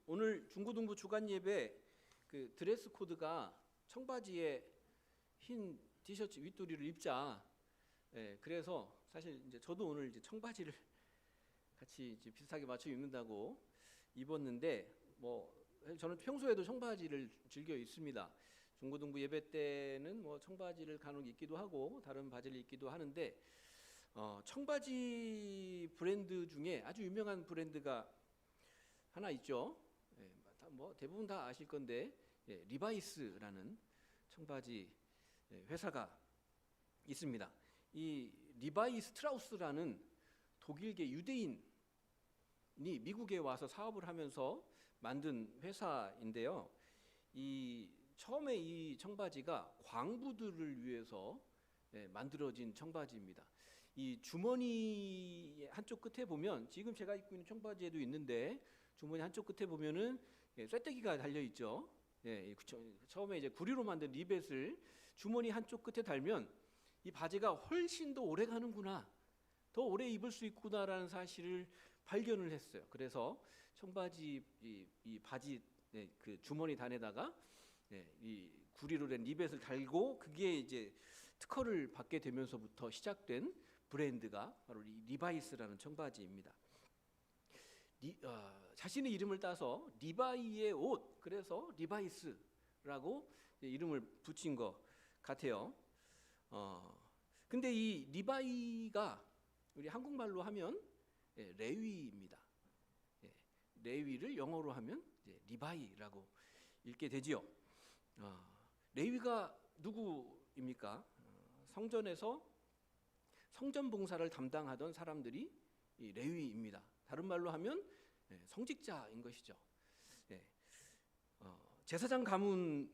오늘 중고등부 주간 예배 그 드레스 코드가 청바지에 흰 티셔츠 윗도리를 입자. 그래서 사실 이제 저도 오늘 이제 청바지를 같이 이제 비슷하게 맞춰 입는다고 입었는데 저는 평소에도 청바지를 즐겨 입습니다. 중고등부 예배 때는 청바지를 간혹 입기도 하고 다른 바지를 입기도 하는데 청바지 브랜드 중에 아주 유명한 브랜드가 하나 있죠. 대부분 다 아실 건데 리바이스라는 청바지 회사가 있습니다. 이 리바이 스트라우스라는 독일계 유대인이 미국에 와서 사업을 하면서 만든 회사인데요. 처음에 이 청바지가 광부들을 위해서 만들어진 청바지입니다. 이 주머니 한쪽 끝에 보면 지금 제가 입고 있는 청바지에도 있는데 주머니 한쪽 끝에 보면은 쇠떼기가 달려 있죠. 처음에 이제 구리로 만든 리벳을 주머니 한쪽 끝에 달면 이 바지가 훨씬 더 오래 가는구나, 더 오래 입을 수 있구나라는 사실을 발견을 했어요. 그래서 청바지 이 바지 그 주머니 단에다가 이 구리로 된 리벳을 달고 그게 이제 특허를 받게 되면서부터 시작된 브랜드가 바로 리바이스라는 청바지입니다. 자신의 이름을 따서 리바이의 옷, 그래서 리바이스라고 이름을 붙인 것 같아요. 근데 이 리바이가 우리 한국말로 하면 레위입니다. 레위를 영어로 하면 리바이라고 읽게 되지요. 레위가 누구입니까? 성전에서 성전 봉사를 담당하던 사람들이 이 레위입니다. 다른 말로 하면 성직자인 것이죠. 제사장 가문이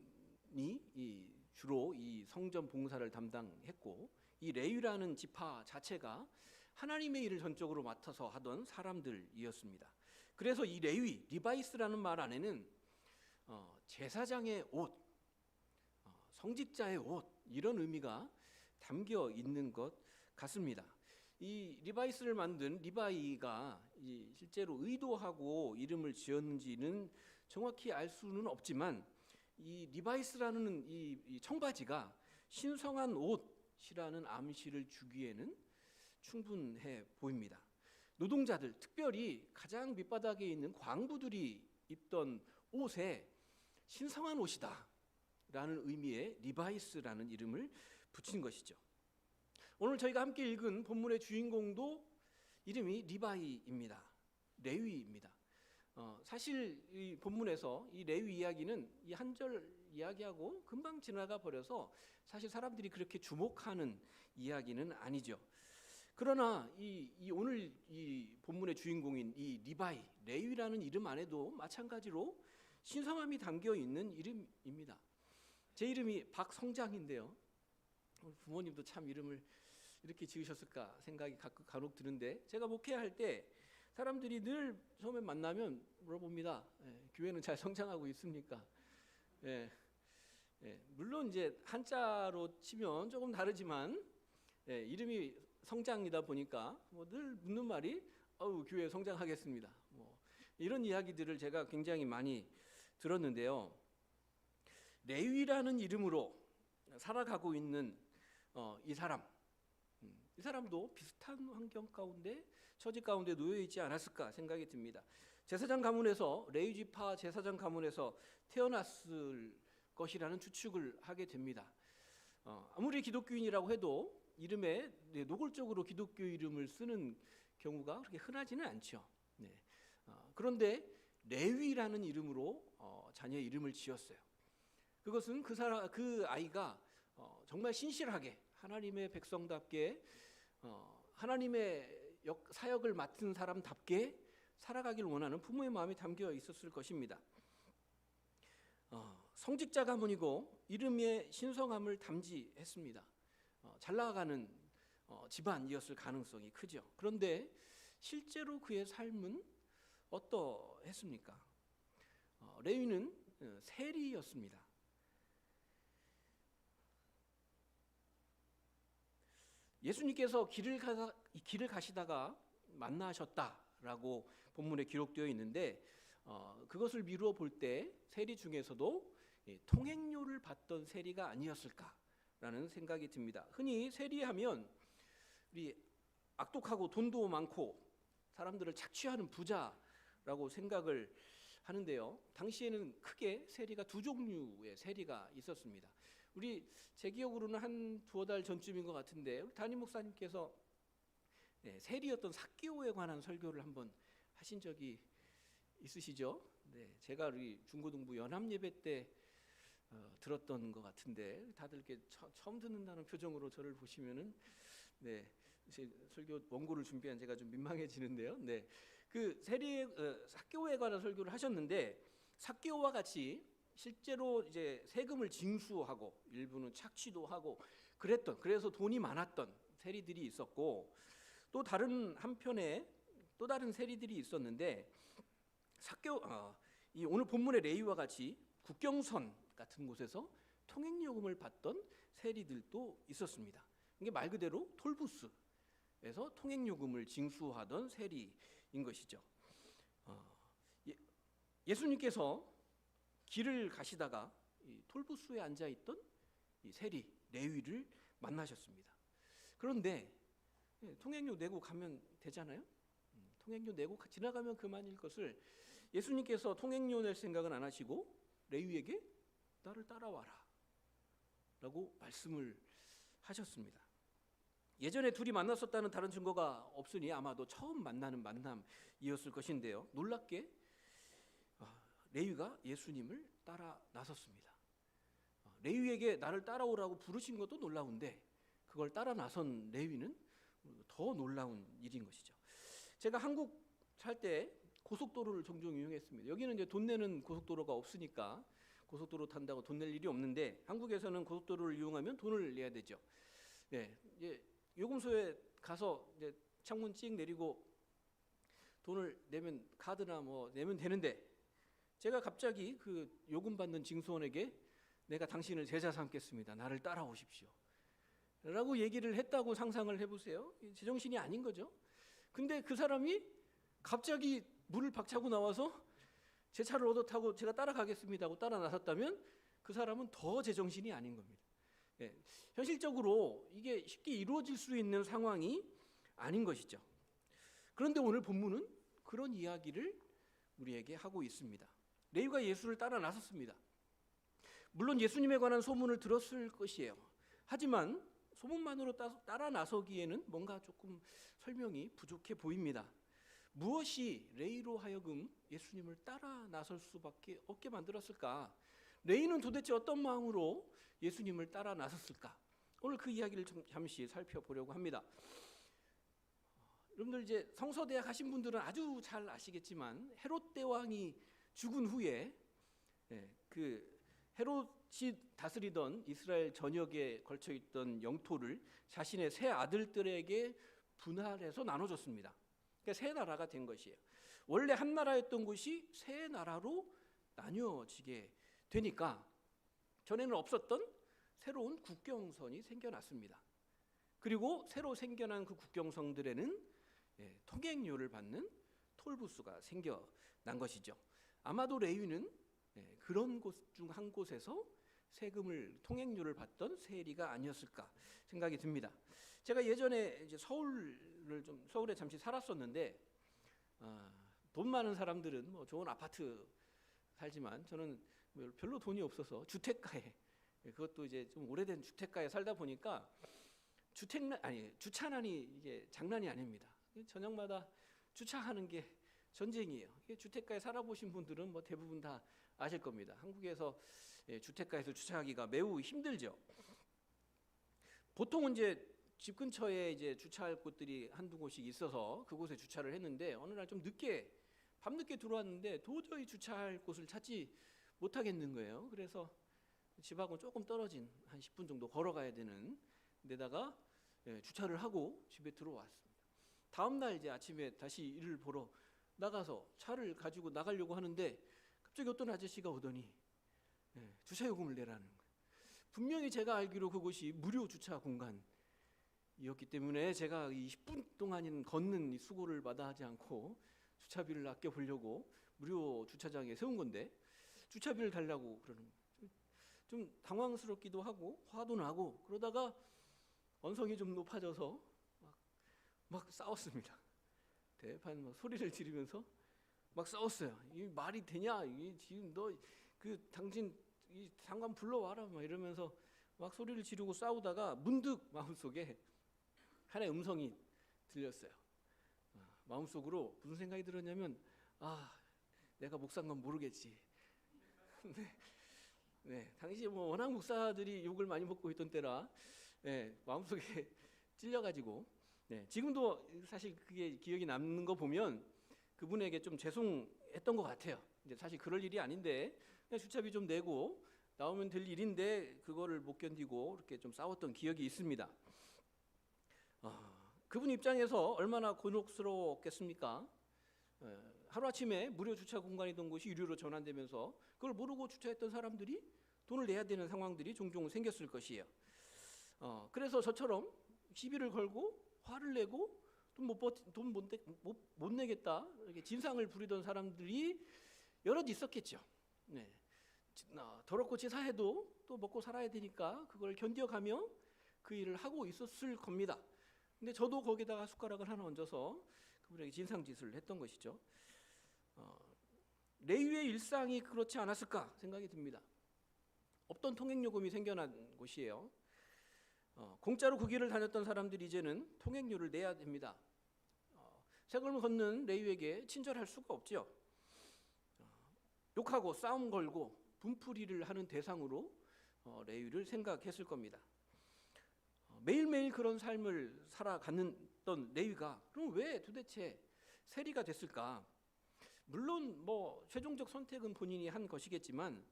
주로 이 성전 봉사를 담당했고, 이 레위라는 지파 자체가 하나님의 일을 전적으로 맡아서 하던 사람들이었습니다. 그래서 이 레위, 리바이스라는 말 안에는 제사장의 옷, 성직자의 옷, 이런 의미가 담겨 있는 것 같습니다. 이 리바이스를 만든 리바이가 실제로 의도하고 이름을 지었는지는 정확히 알 수는 없지만, 이 리바이스라는 이 청바지가 신성한 옷이라는 암시를 주기에는 충분해 보입니다. 노동자들, 특별히 가장 밑바닥에 있는 광부들이 입던 옷에 신성한 옷이다 라는 의미의 리바이스라는 이름을 붙인 것이죠. 오늘 저희가 함께 읽은 본문의 주인공도 이름이 리바이입니다. 레위입니다. 사실 이 본문에서 이 레위 이야기는 이 한 절 이야기하고 금방 지나가 버려서 사실 사람들이 그렇게 주목하는 이야기는 아니죠. 그러나 오늘 이 본문의 주인공인 이 리바이, 레위라는 이름 안에도 마찬가지로 신성함이 담겨 있는 이름입니다. 제 이름이 박성장인데요. 부모님도 참 이름을 이렇게 지으셨을까 생각이 간혹 드는데, 제가 목회할 때 사람들이 늘 처음에 만나면 물어봅니다. 교회는 잘 성장하고 있습니까? 물론 이제 한자로 치면 조금 다르지만 이름이 성장이다 보니까 늘 묻는 말이 교회 성장하겠습니다. 이런 이야기들을 제가 굉장히 많이 들었는데요. 레위라는 이름으로 살아가고 있는 이 사람도 비슷한 환경 가운데, 처지 가운데 놓여 있지 않았을까 생각이 듭니다. 제사장 가문에서, 레위 지파 제사장 가문에서 태어났을 것이라는 추측을 하게 됩니다. 아무리 기독교인이라고 해도 이름에 노골적으로 기독교 이름을 쓰는 경우가 그렇게 흔하지는 않죠. 그런데 레위라는 이름으로 자녀의 이름을 지었어요. 그것은 그 아이가 정말 신실하게 하나님의 백성답게 하나님의 사역을 맡은 사람답게 살아가길 원하는 부모의 마음이 담겨 있었을 것입니다. 성직자 가문이고 이름의 신성함을 담지했습니다. 잘 나가는 집안이었을 가능성이 크죠. 그런데 실제로 그의 삶은 어떠했습니까? 레위는 세리였습니다. 예수님께서 길을 가시다가 만나셨다라고 본문에 기록되어 있는데, 그것을 미루어 볼 때 세리 중에서도 통행료를 받던 세리가 아니었을까라는 생각이 듭니다. 흔히 세리하면 우리 악독하고 돈도 많고 사람들을 착취하는 부자라고 생각을 하는데요. 당시에는 크게 세리가 두 종류의 세리가 있었습니다. 제 기억으로는 한 두어 달 전쯤인 것 같은데 우리 담임 목사님께서 세리였던 삭개오에 관한 설교를 한번 하신 적이 있으시죠? 네, 제가 우리 중고등부 연합예배 때 들었던 것 같은데 다들 이렇게 처음 듣는다는 표정으로 저를 보시면은 네, 설교 원고를 준비한 제가 좀 민망해지는데요. 네, 그 삭개오에 관한 설교를 하셨는데 삭개오와 같이 실제로 이제 세금을 징수하고 일부는 착취도 하고 그래서 돈이 많았던 세리들이 있었고 또 다른 한편에 또 다른 세리들이 있었는데 이 오늘 본문의 레위와 같이 국경선 같은 곳에서 통행요금을 받던 세리들도 있었습니다. 이게 말 그대로 톨부스에서 통행요금을 징수하던 세리인 것이죠. 예수님께서 길을 가시다가 이 톨부스에 앉아 있던 이 세리 레위를 만나셨습니다. 그런데 통행료 내고 가면 되잖아요. 통행료 내고 지나가면 그만일 것을 예수님께서 통행료 낼 생각은 안 하시고 레위에게 나를 따라와라 라고 말씀을 하셨습니다. 예전에 둘이 만났었다는 다른 증거가 없으니 아마도 처음 만나는 만남이었을 것인데요. 놀랍게 레위가 예수님을 따라 나섰습니다. 레위에게 나를 따라오라고 부르신 것도 놀라운데 그걸 따라 나선 레위는 더 놀라운 일인 것이죠. 제가 한국 살 때 고속도로를 종종 이용했습니다. 여기는 이제 돈 내는 고속도로가 없으니까 고속도로 탄다고 돈 낼 일이 없는데 한국에서는 고속도로를 이용하면 돈을 내야 되죠. 네, 이제 요금소에 가서 이제 창문 찍 내리고 돈을 내면 카드나 뭐 내면 되는데 제가 갑자기 그 요금 받는 징수원에게 내가 당신을 제자 삼겠습니다. 나를 따라오십시오. 라고 얘기를 했다고 상상을 해보세요. 제정신이 아닌 거죠. 근데 그 사람이 갑자기 물을 박차고 나와서 제 차를 얻어 타고 제가 따라가겠습니다 하고 따라 나섰다면 그 사람은 더 제정신이 아닌 겁니다. 현실적으로 이게 쉽게 이루어질 수 있는 상황이 아닌 것이죠. 그런데 오늘 본문은 그런 이야기를 우리에게 하고 있습니다. 레위가 예수를 따라 나섰습니다. 물론 예수님에 관한 소문을 들었을 것이에요. 하지만 소문만으로 따라 나서기에는 뭔가 조금 설명이 부족해 보입니다. 무엇이 레위로 하여금 예수님을 따라 나설 수밖에 없게 만들었을까? 레위는 도대체 어떤 마음으로 예수님을 따라 나섰을까? 오늘 그 이야기를 좀 잠시 살펴보려고 합니다. 여러분들 이제 성서대학 하신 분들은 아주 잘 아시겠지만 헤롯 대왕이 죽은 후에 그 헤롯이 다스리던 이스라엘 전역에 걸쳐 있던 영토를 자신의 세 아들들에게 분할해서 나눠줬습니다. 그러니까 세 나라가 된 것이에요. 원래 한 나라였던 곳이 세 나라로 나뉘어지게 되니까 전에는 없었던 새로운 국경선이 생겨났습니다. 그리고 새로 생겨난 그 국경선들에는 통행료를 받는 톨부스가 생겨난 것이죠. 아마도 레위는 그런 곳 중 한 곳에서 세금을 통행료를 받던 세리가 아니었을까 생각이 듭니다. 제가 예전에 이제 서울에 잠시 살았었는데 돈 많은 사람들은 뭐 좋은 아파트 살지만 저는 별로 돈이 없어서 주택가에 그것도 이제 좀 오래된 주택가에 살다 보니까 주차난이 이게 장난이 아닙니다. 저녁마다 주차하는 게 전쟁이에요. 주택가에 살아보신 분들은 뭐 대부분 다 아실 겁니다. 한국에서 주택가에서 주차하기가 매우 힘들죠. 보통은 이제 집 근처에 이제 주차할 곳들이 한두 곳이 있어서 그곳에 주차를 했는데 어느 날 좀 밤늦게 들어왔는데 도저히 주차할 곳을 찾지 못하겠는 거예요. 그래서 집하고 조금 떨어진 한 10분 정도 걸어가야 되는 데다가 주차를 하고 집에 들어왔습니다. 다음 날 이제 아침에 다시 일을 보러 나가서 차를 가지고 나가려고 하는데 갑자기 어떤 아저씨가 오더니 주차요금을 내라는 거예요. 분명히 제가 알기로 그곳이 무료 주차 공간이었기 때문에 제가 이 10분 동안인 걷는 이 수고를 마다하지 않고 주차비를 아껴보려고 무료 주차장에 세운 건데 주차비를 달라고 그러는 거예요. 좀 당황스럽기도 하고 화도 나고 그러다가 언성이 좀 높아져서 막 싸웠습니다. 대판 막 소리를 지르면서 막 싸웠어요. 이 말이 되냐? 이 지금 너 당신 이 상관 불러와라 막 이러면서 막 소리를 지르고 싸우다가 문득 마음속에 하나의 음성이 들렸어요. 마음속으로 무슨 생각이 들었냐면 내가 목사인 건 모르겠지. 네, 당시 뭐 워낙 목사들이 욕을 많이 먹고 있던 때라 마음속에 찔려가지고 지금도 사실 그게 기억이 남는 거 보면 그분에게 좀 죄송했던 것 같아요. 이제 사실 그럴 일이 아닌데 그냥 주차비 좀 내고 나오면 될 일인데 그거를 못 견디고 이렇게 좀 싸웠던 기억이 있습니다. 그분 입장에서 얼마나 곤혹스러웠겠습니까? 하루아침에 무료 주차 공간이던 곳이 유료로 전환되면서 그걸 모르고 주차했던 사람들이 돈을 내야 되는 상황들이 종종 생겼을 것이에요. 그래서 저처럼 시비를 걸고 화를 내고 돈 못 내겠다 이렇게 진상을 부리던 사람들이 여럿 있었겠죠. 더럽고 치사해도 또 먹고 살아야 되니까 그걸 견뎌가며 그 일을 하고 있었을 겁니다. 근데 저도 거기다가 숟가락을 하나 얹어서 그분에게 진상짓을 했던 것이죠. 레위의 일상이 그렇지 않았을까 생각이 듭니다. 없던 통행요금이 생겨난 곳이에요. 공짜로 그 길을 다녔던 사람들이 이제는 통행료를 내야 됩니다. 세금을 걷는 레위에게 친절할 수가 없죠. 욕하고 싸움 걸고 분풀이를 하는 대상으로 레위를 생각했을 겁니다. 매일매일 그런 삶을 살아갔던 레위가 그럼 왜 도대체 세리가 됐을까? 물론 뭐 최종적 선택은 본인이 한 것이겠지만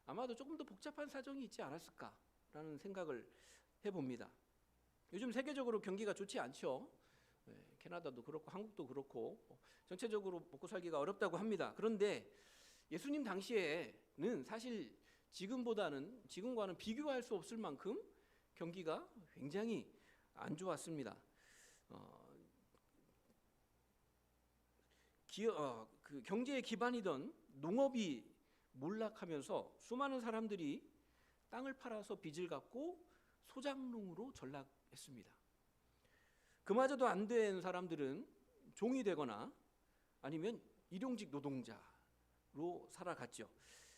아마도 조금 더 복잡한 사정이 있지 않았을까라는 생각을 해봅니다. 요즘 세계적으로 경기가 좋지 않죠. 캐나다도 그렇고 한국도 그렇고 전체적으로 먹고 살기가 어렵다고 합니다. 그런데 예수님 당시에는 사실 지금과는 비교할 수 없을 만큼 경기가 굉장히 안 좋았습니다. 그 경제의 기반이던 농업이 몰락하면서 수많은 사람들이 땅을 팔아서 빚을 갚고 소작농으로 전락했습니다. 그마저도 안 된 사람들은 종이 되거나 아니면 일용직 노동자로 살아갔죠.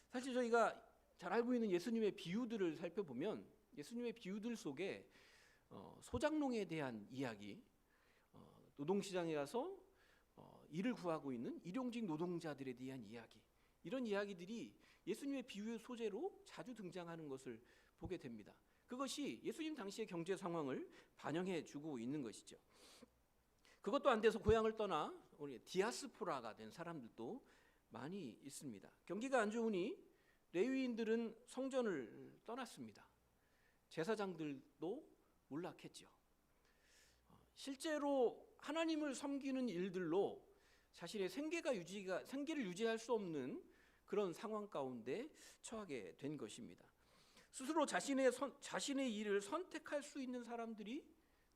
사실 저희가 잘 알고 있는 예수님의 비유들을 살펴보면 예수님의 비유들 속에 소작농에 대한 이야기, 노동시장에 가서 일을 구하고 있는 일용직 노동자들에 대한 이야기, 이런 이야기들이 예수님의 비유의 소재로 자주 등장하는 것을 보게 됩니다. 그것이 예수님 당시의 경제 상황을 반영해 주고 있는 것이죠. 그것도 안 돼서 고향을 떠나 우리 디아스포라가 된 사람들도 많이 있습니다. 경기가 안 좋으니 레위인들은 성전을 떠났습니다. 제사장들도 몰락했죠. 실제로 하나님을 섬기는 일들로 자신의 생계를 유지할 수 없는 그런 상황 가운데 처하게 된 것입니다. 스스로 자신의 일을 선택할 수 있는 사람들이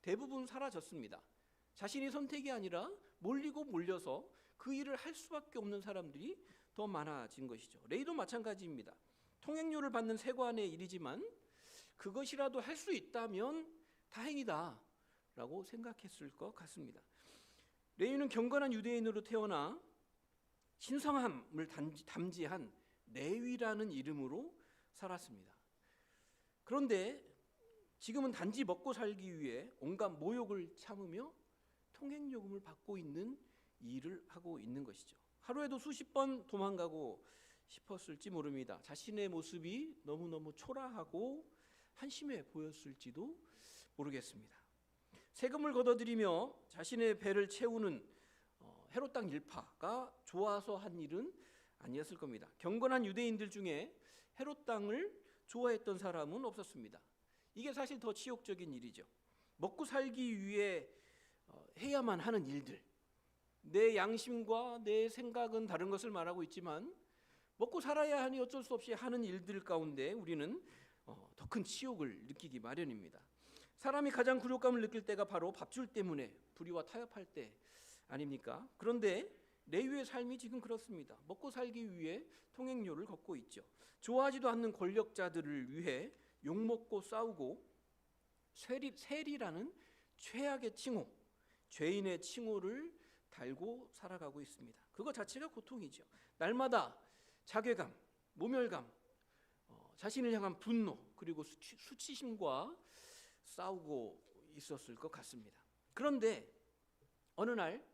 대부분 사라졌습니다. 자신이 선택이 아니라 몰려서 그 일을 할 수밖에 없는 사람들이 더 많아진 것이죠. 레위도 마찬가지입니다. 통행료를 받는 세관의 일이지만 그것이라도 할 수 있다면 다행이다라고 생각했을 것 같습니다. 레위는 경건한 유대인으로 태어나 신성함을 담지한 레위라는 이름으로 살았습니다. 그런데 지금은 단지 먹고 살기 위해 온갖 모욕을 참으며 통행요금을 받고 있는 일을 하고 있는 것이죠. 하루에도 수십 번 도망가고 싶었을지 모릅니다. 자신의 모습이 너무너무 초라하고 한심해 보였을지도 모르겠습니다. 세금을 걷어들이며 자신의 배를 채우는 헤롯 땅 일파가 좋아서 한 일은 아니었을 겁니다. 경건한 유대인들 중에 헤롯 땅을 좋아했던 사람은 없었습니다. 이게 사실 더 치욕적인 일이죠. 먹고 살기 위해 해야만 하는 일들, 내 양심과 내 생각은 다른 것을 말하고 있지만 먹고 살아야 하니 어쩔 수 없이 하는 일들 가운데 우리는 더 큰 치욕을 느끼기 마련입니다. 사람이 가장 굴욕감을 느낄 때가 바로 밥줄 때문에 불의와 타협할 때 아닙니까? 그런데 레위의 삶이 지금 그렇습니다. 먹고 살기 위해 통행료를 걷고 있죠. 좋아하지도 않는 권력자들을 위해 욕먹고 싸우고 세리라는 최악의 칭호, 죄인의 칭호를 달고 살아가고 있습니다. 그거 자체가 고통이죠. 날마다 자괴감, 모멸감, 자신을 향한 분노, 그리고 수치심과 싸우고 있었을 것 같습니다. 그런데 어느 날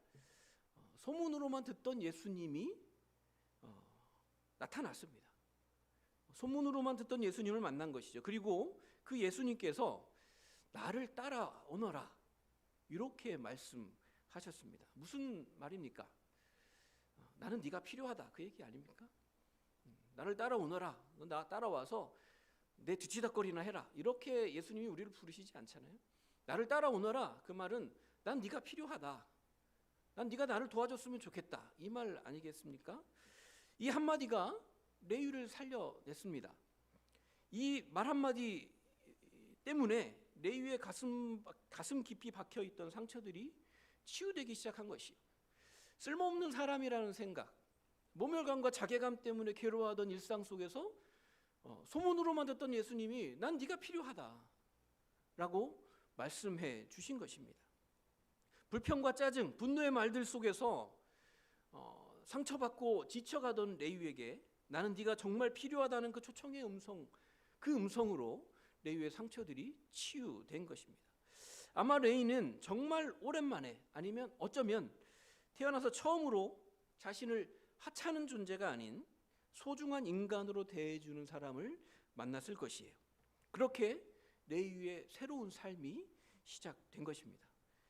소문으로만 듣던 예수님이 나타났습니다. 소문으로만 듣던 예수님을 만난 것이죠. 그리고 그 예수님께서 나를 따라오너라 이렇게 말씀하셨습니다. 무슨 말입니까? 나는 네가 필요하다 그 얘기 아닙니까? 나를 따라오너라, 너 나 따라와서 내 뒤치다거리나 해라 이렇게 예수님이 우리를 부르시지 않잖아요. 나를 따라오너라 그 말은 난 네가 필요하다, 난 네가 나를 도와줬으면 좋겠다 이 말 아니겠습니까? 이 한마디가 레위를 살려냈습니다. 이 말 한마디 때문에 레위의 가슴 깊이 박혀있던 상처들이 치유되기 시작한 것이요, 쓸모없는 사람이라는 생각, 모멸감과 자괴감 때문에 괴로워하던 일상 속에서 소문으로만 듣던 예수님이 난 네가 필요하다 라고 말씀해 주신 것입니다. 불평과 짜증, 분노의 말들 속에서 상처받고 지쳐가던 레위에게 나는 네가 정말 필요하다는 그 초청의 음성, 그 음성으로 레위의 상처들이 치유된 것입니다. 아마 레위는 정말 오랜만에, 아니면 어쩌면 태어나서 처음으로 자신을 하찮은 존재가 아닌 소중한 인간으로 대해주는 사람을 만났을 것이에요. 그렇게 레위의 새로운 삶이 시작된 것입니다.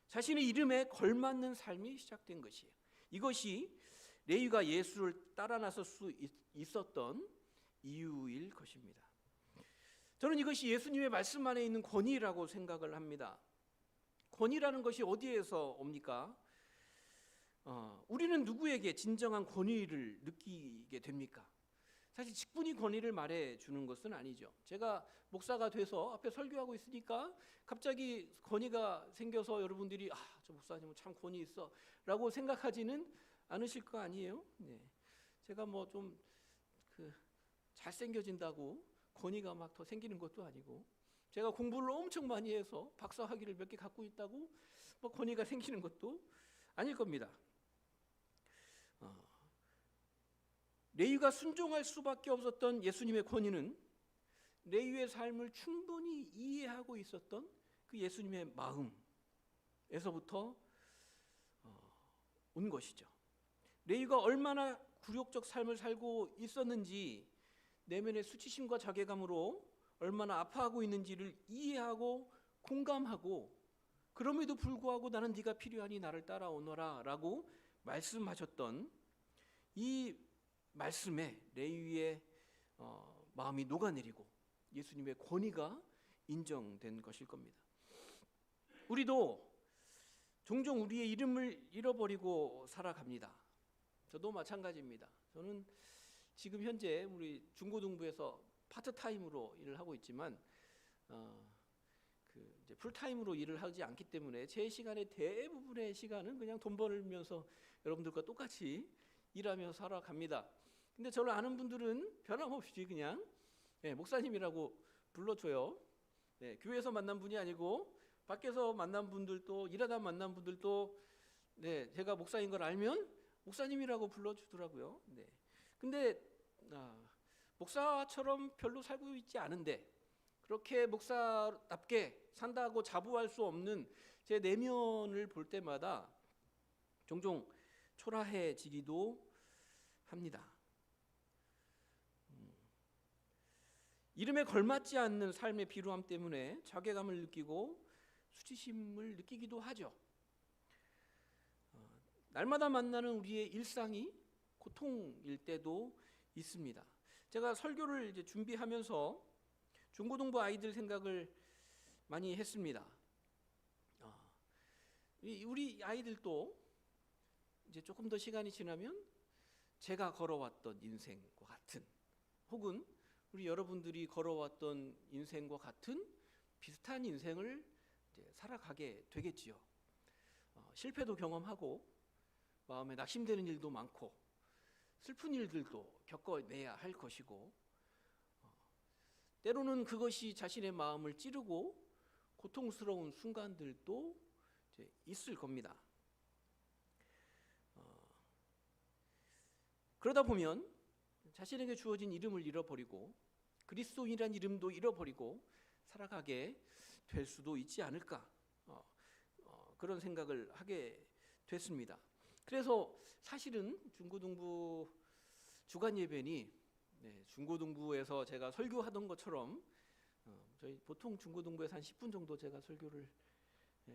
자신의 이름에 걸맞는 삶이 시작된 것이에요. 이것이 레위가 예수를 따라 나설 수 있었던 이유일 것입니다. 저는 이것이 예수님의 말씀 안에 있는 권위라고 생각을 합니다. 권위라는 것이 어디에서 옵니까? 우리는 누구에게 진정한 권위를 느끼게 됩니까? 사실 직분이 권위를 말해주는 것은 아니죠. 제가 목사가 돼서 앞에 설교하고 있으니까 갑자기 권위가 생겨서 여러분들이 저 목사님은 참 권위 있어 라고 생각하지는 않으실 거 아니에요? 네. 제가 뭐 좀 잘생겨진다고 권위가 막 더 생기는 것도 아니고, 제가 공부를 엄청 많이 해서 박사 학위를 몇 개 갖고 있다고 뭐 권위가 생기는 것도 아닐 겁니다. 레위가 순종할 수밖에 없었던 예수님의 권위는 레위의 삶을 충분히 이해하고 있었던 그 예수님의 마음에서부터 온 것이죠. 레위가 얼마나 굴욕적 삶을 살고 있었는지, 내면의 수치심과 자괴감으로 얼마나 아파하고 있는지를 이해하고 공감하고, 그럼에도 불구하고 나는 네가 필요하니 나를 따라오너라 라고 말씀하셨던 이 말씀에 레위의 마음이 녹아내리고 예수님의 권위가 인정된 것일 겁니다. 우리도 종종 우리의 이름을 잃어버리고 살아갑니다. 저도 마찬가지입니다. 저는 지금 현재 우리 중고등부에서 파트타임으로 일을 하고 있지만 이제 풀타임으로 일을 하지 않기 때문에 제 시간의 대부분의 시간은 그냥 돈 벌면서 여러분들과 똑같이 일하며 살아갑니다. 근데 저를 아는 분들은 변함없이 그냥 목사님이라고 불러줘요. 교회에서 만난 분이 아니고 밖에서 만난 분들도, 일하다 만난 분들도 제가 목사인 걸 알면 목사님이라고 불러주더라고요. 근데 목사처럼 별로 살고 있지 않은데 그렇게 목사답게 산다고 자부할 수 없는 제 내면을 볼 때마다 종종 초라해지기도 합니다. 이름에 걸맞지 않는 삶의 비루함 때문에 자괴감을 느끼고 수치심을 느끼기도 하죠. 날마다 만나는 우리의 일상이 고통일 때도 있습니다. 제가 설교를 이제 준비하면서 중고등부 아이들 생각을 많이 했습니다. 우리 아이들도 이제 조금 더 시간이 지나면 제가 걸어왔던 인생과 같은, 혹은 우리 여러분들이 걸어왔던 인생과 같은 비슷한 인생을 이제 살아가게 되겠지요. 실패도 경험하고 마음에 낙심되는 일도 많고 슬픈 일들도 겪어내야 할 것이고, 때로는 그것이 자신의 마음을 찌르고 고통스러운 순간들도 이제 있을 겁니다. 그러다 보면 자신에게 주어진 이름을 잃어버리고 그리스도인이란 이름도 잃어버리고 살아가게 될 수도 있지 않을까, 그런 생각을 하게 됐습니다. 그래서 사실은 중고등부 주간 예배니 중고등부에서 제가 설교하던 것처럼 저희 보통 중고등부에서 한 10분 정도 제가 설교를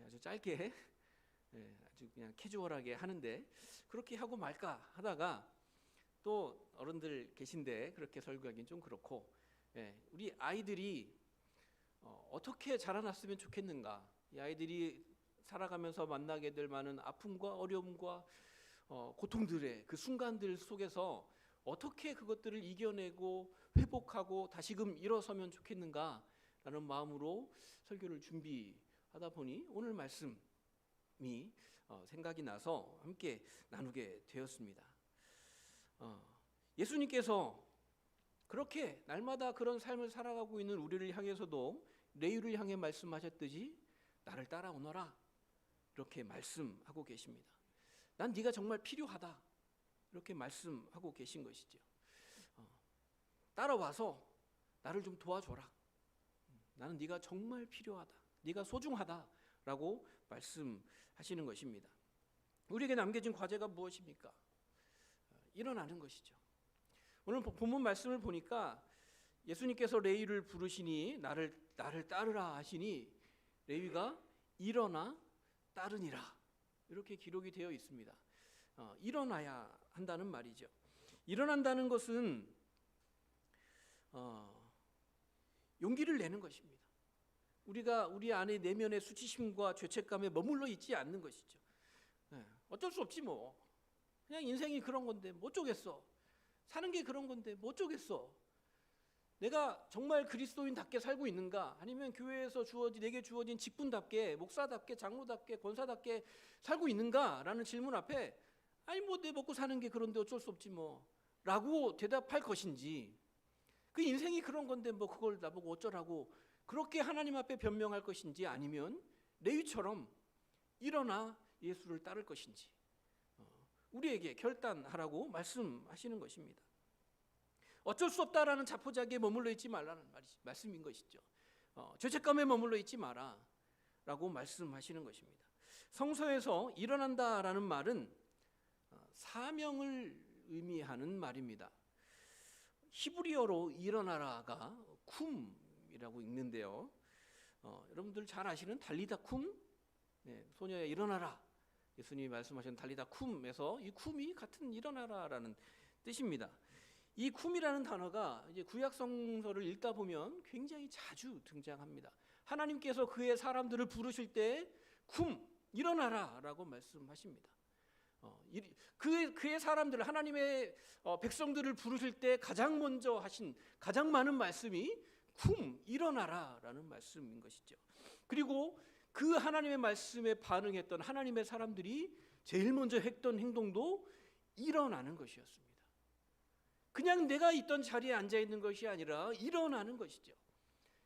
아주 짧게 아주 그냥 캐주얼하게 하는데, 그렇게 하고 말까 하다가 또 어른들 계신데 그렇게 설교하기는 좀 그렇고, 우리 아이들이 어떻게 자라났으면 좋겠는가, 이 아이들이 살아가면서 만나게 될 많은 아픔과 어려움과 고통들의 그 순간들 속에서 어떻게 그것들을 이겨내고 회복하고 다시금 일어서면 좋겠는가라는 마음으로 설교를 준비하다 보니 오늘 말씀이 생각이 나서 함께 나누게 되었습니다. 예수님께서 그렇게 날마다 그런 삶을 살아가고 있는 우리를 향해서도 레위를 향해 말씀하셨듯이 나를 따라오너라, 이렇게 말씀하고 계십니다. 난 네가 정말 필요하다, 이렇게 말씀하고 계신 것이죠. 따라와서 나를 좀 도와줘라, 나는 네가 정말 필요하다, 네가 소중하다라고 말씀하시는 것입니다. 우리에게 남겨진 과제가 무엇입니까? 일어나는 것이죠. 오늘 본문 말씀을 보니까 예수님께서 레위를 부르시니 나를 따르라 하시니 레위가 일어나 따르니라, 이렇게 기록이 되어 있습니다. 일어나야 한다는 말이죠. 일어난다는 것은 용기를 내는 것입니다. 우리가 우리 안에 내면의 수치심과 죄책감에 머물러 있지 않는 것이죠. 어쩔 수 없지 뭐, 그냥 인생이 그런 건데 뭐 어쩌겠어, 사는 게 그런 건데 뭐 어쩌겠어, 내가 정말 그리스도인답게 살고 있는가, 아니면 교회에서 내게 주어진 직분답게, 목사답게, 장로답게, 권사답게 살고 있는가라는 질문 앞에 아니 뭐 내 먹고 사는 게 그런데 어쩔 수 없지 뭐 라고 대답할 것인지, 그 인생이 그런 건데 뭐 그걸 나보고 어쩌라고 그렇게 하나님 앞에 변명할 것인지, 아니면 레위처럼 일어나 예수를 따를 것인지 우리에게 결단하라고 말씀하시는 것입니다. 어쩔 수 없다라는 자포자기에 머물러 있지 말라는 말씀인 것이죠. 죄책감에 머물러 있지 마라 라고 말씀하시는 것입니다. 성서에서 일어난다라는 말은 사명을 의미하는 말입니다. 히브리어로 일어나라가 쿰이라고 읽는데요, 여러분들 잘 아시는 달리다 쿰, 소녀야 일어나라, 예수님이 말씀하신 달리다 쿰에서 이 쿰이 같은 일어나라라는 뜻입니다. 이 쿰이라는 단어가 이제 구약 성서를 읽다 보면 굉장히 자주 등장합니다. 하나님께서 그의 사람들을 부르실 때 쿰, 일어나라라고 말씀하십니다. 그의 사람들, 하나님의 백성들을 부르실 때 가장 먼저 하신 가장 많은 말씀이 쿰, 일어나라라는 말씀인 것이죠. 그리고 그 하나님의 말씀에 반응했던 하나님의 사람들이 제일 먼저 했던 행동도 일어나는 것이었습니다. 그냥 내가 있던 자리에 앉아 있는 것이 아니라 일어나는 것이죠.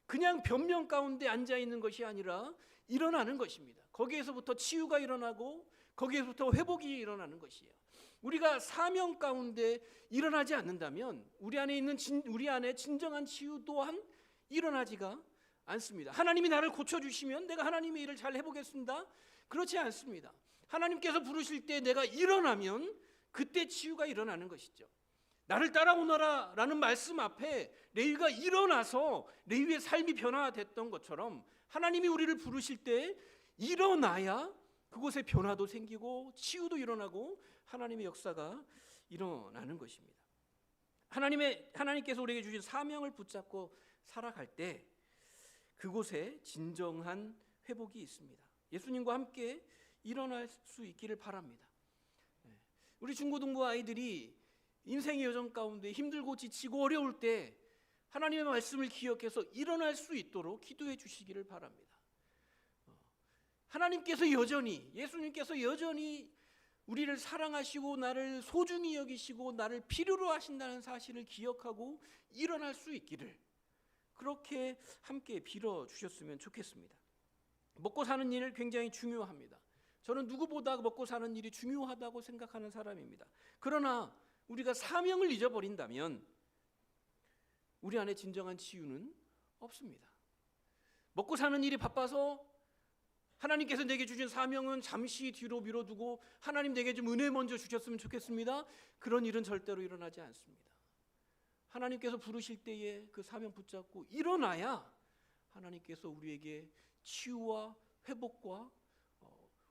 그냥 변명 가운데 앉아 있는 것이 아니라 일어나는 것입니다. 거기에서부터 치유가 일어나고 거기에서부터 회복이 일어나는 것이에요. 우리가 사명 가운데 일어나지 않는다면 우리 안에 진정한 치유 또한 일어나지가 않습니다. 하나님이 나를 고쳐주시면 내가 하나님의 일을 잘 해보겠습니다, 그렇지 않습니다. 하나님께서 부르실 때 내가 일어나면 그때 치유가 일어나는 것이죠. 나를 따라오너라 라는 말씀 앞에 레위가 일어나서 레위의 삶이 변화됐던 것처럼 하나님이 우리를 부르실 때 일어나야 그곳에 변화도 생기고 치유도 일어나고 하나님의 역사가 일어나는 것입니다. 하나님께서 우리에게 주신 사명을 붙잡고 살아갈 때 그곳에 진정한 회복이 있습니다. 예수님과 함께 일어날 수 있기를 바랍니다. 우리 중고등부 아이들이 인생의 여정 가운데 힘들고 지치고 어려울 때 하나님의 말씀을 기억해서 일어날 수 있도록 기도해 주시기를 바랍니다. 하나님께서 여전히, 예수님께서 여전히 우리를 사랑하시고 나를 소중히 여기시고 나를 필요로 하신다는 사실을 기억하고 일어날 수 있기를 그렇게 함께 빌어 주셨으면 좋겠습니다. 먹고 사는 일 굉장히 중요합니다. 저는 누구보다 먹고 사는 일이 중요하다고 생각하는 사람입니다. 그러나 우리가 사명을 잊어버린다면 우리 안에 진정한 치유는 없습니다. 먹고 사는 일이 바빠서 하나님께서 내게 주신 사명은 잠시 뒤로 미뤄두고 하나님 내게 좀 은혜 먼저 주셨으면 좋겠습니다. 그런 일은 절대로 일어나지 않습니다. 하나님께서 부르실 때에 그 사명 붙잡고 일어나야 하나님께서 우리에게 치유와 회복과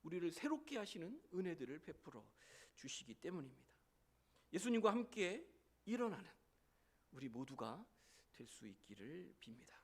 우리를 새롭게 하시는 은혜들을 베풀어 주시기 때문입니다. 예수님과 함께 일어나는 우리 모두가 될 수 있기를 빕니다.